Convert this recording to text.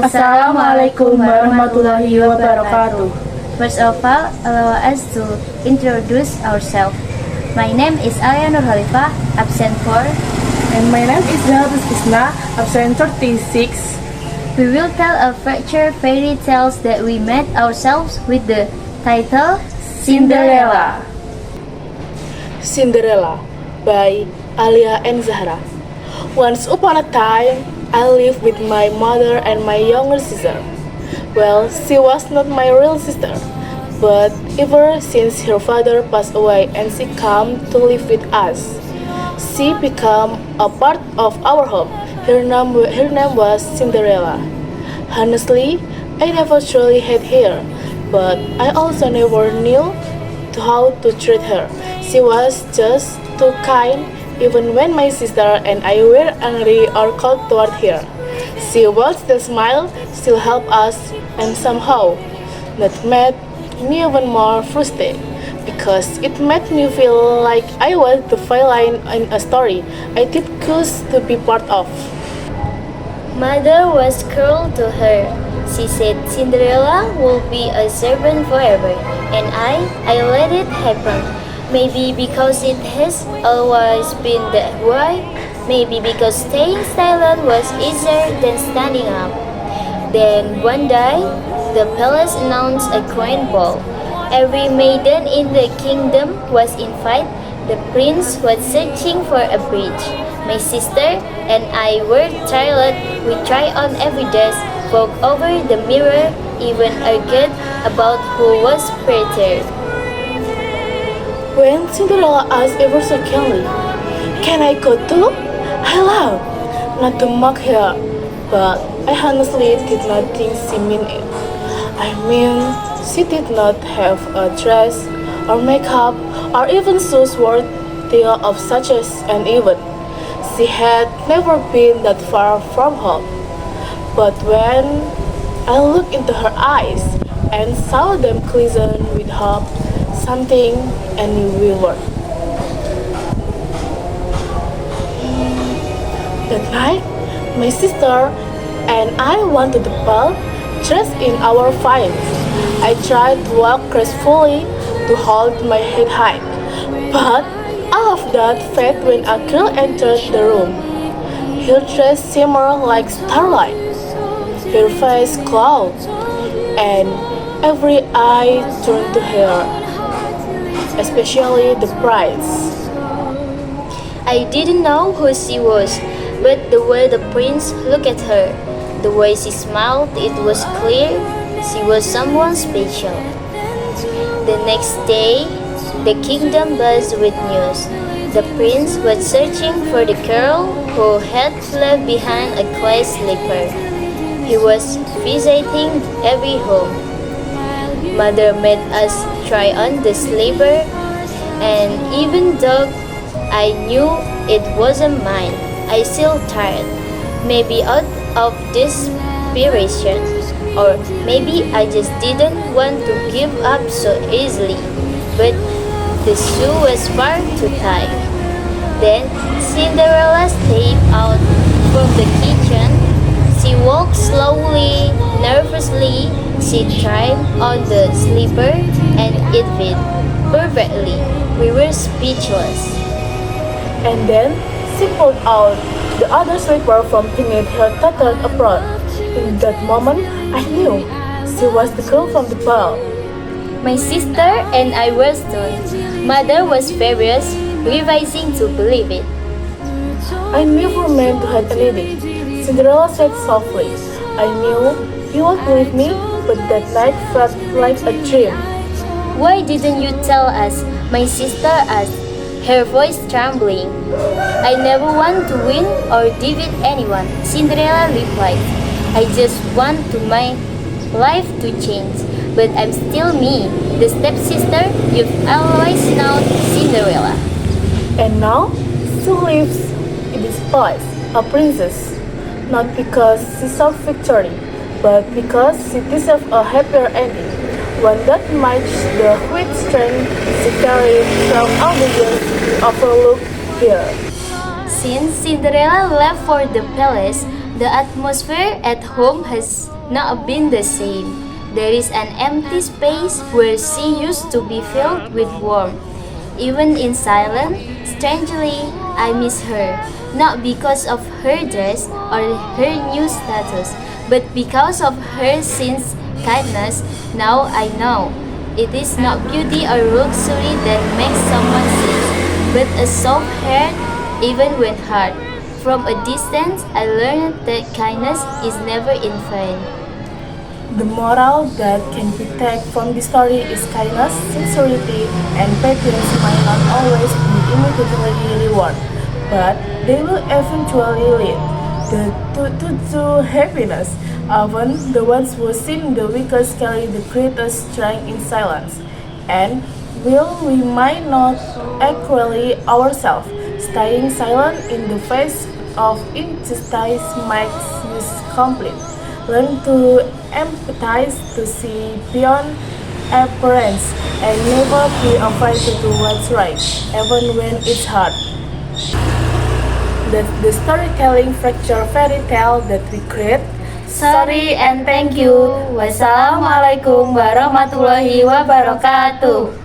Assalamualaikum warahmatullahi wabarakatuh. First of all, allow us to introduce ourselves. My name is Alia Nur Halifah, absent 4. And my name is Zahratus Isna, absent 36. We will tell a future fairy tales that we made ourselves with the title Cinderella. Cinderella by Alia and Zahra. Once upon a time, I lived with my mother and my younger sister. Well, she was not my real sister, but ever since her father passed away and she came to live with us, she became a part of our home. Her name was Cinderella. Honestly, I never truly hated her, but I also never knew how to treat her. She was just too kind, even when my sister and I were angry or cold toward her. She would still smile, still help us, and somehow that made me even more frustrated because it made me feel like I was the villain in a story I did choose to be part of. Mother was cruel to her. She said Cinderella will be a servant forever, and I let it happen. Maybe because it has always been that way. Maybe because staying silent was easier than standing up. Then one day, the palace announced a grand ball. Every maiden in the kingdom was invited. The prince was searching for a bridge. My sister and I were tired. We tried on every dress, spoke over the mirror, even argued about who was prettier. When Cinderella asked ever so kindly, "Can I go too?" I laughed, not to mock her, but I honestly did not think she meant it. I mean, she did not have a dress or makeup or even shoes worthy of such an event. She had never been that far from home. But when I looked into her eyes and saw them glisten with hope, something I knew we were. That night, my sister and I went to the ball, dressed in our finest. I tried to walk gracefully, to hold my head high, but all of that faded when a girl entered the room. Her dress shimmered like starlight, her face glowed, and every eye turned to her, especially the prince. I didn't know who she was, but the way the prince looked at her, the way she smiled, it was clear she was someone special. The next day, the kingdom buzzed with news. The prince was searching for the girl who had left behind a clay slipper. He was visiting every home. Mother made us try on the slipper, and even though I knew it wasn't mine, I still tried. Maybe out of desperation, or maybe I just didn't want to give up so easily. But the shoe was far too tight. Then Cinderella stepped out from the kitchen. She walked slowly, nervously. She tried on the slipper and it fit perfectly. We were speechless. And then she pulled out the other slipper from beneath her tattered apron. In that moment, I knew she was the girl from the ball. My sister and I were stunned. Mother was furious, refusing to believe it. I never meant to hide anything, Cinderella said softly. I knew you would believe me, but that night felt like a dream. Why didn't you tell us? My sister asked, her voice trembling. I never want to win or defeat anyone, Cinderella replied. I just want to my life to change, but I'm still me, the stepsister you've always known, Cinderella. And now she lives in this palace, a princess, not because she sought victory, but because she deserved a happier ending, one that matched the quick strength she carried from all the years we overlooked here. Since Cinderella left for the palace, the atmosphere at home has not been the same. There is an empty space where she used to be filled with warmth. Even in silence, strangely, I miss her, not because of her dress or her new status, but because of her since kindness. Now I know. It is not beauty or luxury that makes someone sing, but a soft heart, even when hard. From a distance, I learned that kindness is never in vain. The moral that can be taken from this story is kindness, sincerity, and patience might not always be immediately rewarded, but they will eventually lead to happiness. Often, the ones who seem the weakest carry the greatest strength in silence, and will we might not accurately ourselves. Staying silent in the face of injustice makes us complete. Learn to empathize, to see beyond appearance, and never be afraid to do what's right, even when it's hard. That's the storytelling fracture fairy tale that we create. Sorry and thank you. Wassalamualaikum warahmatullahi wabarakatuh.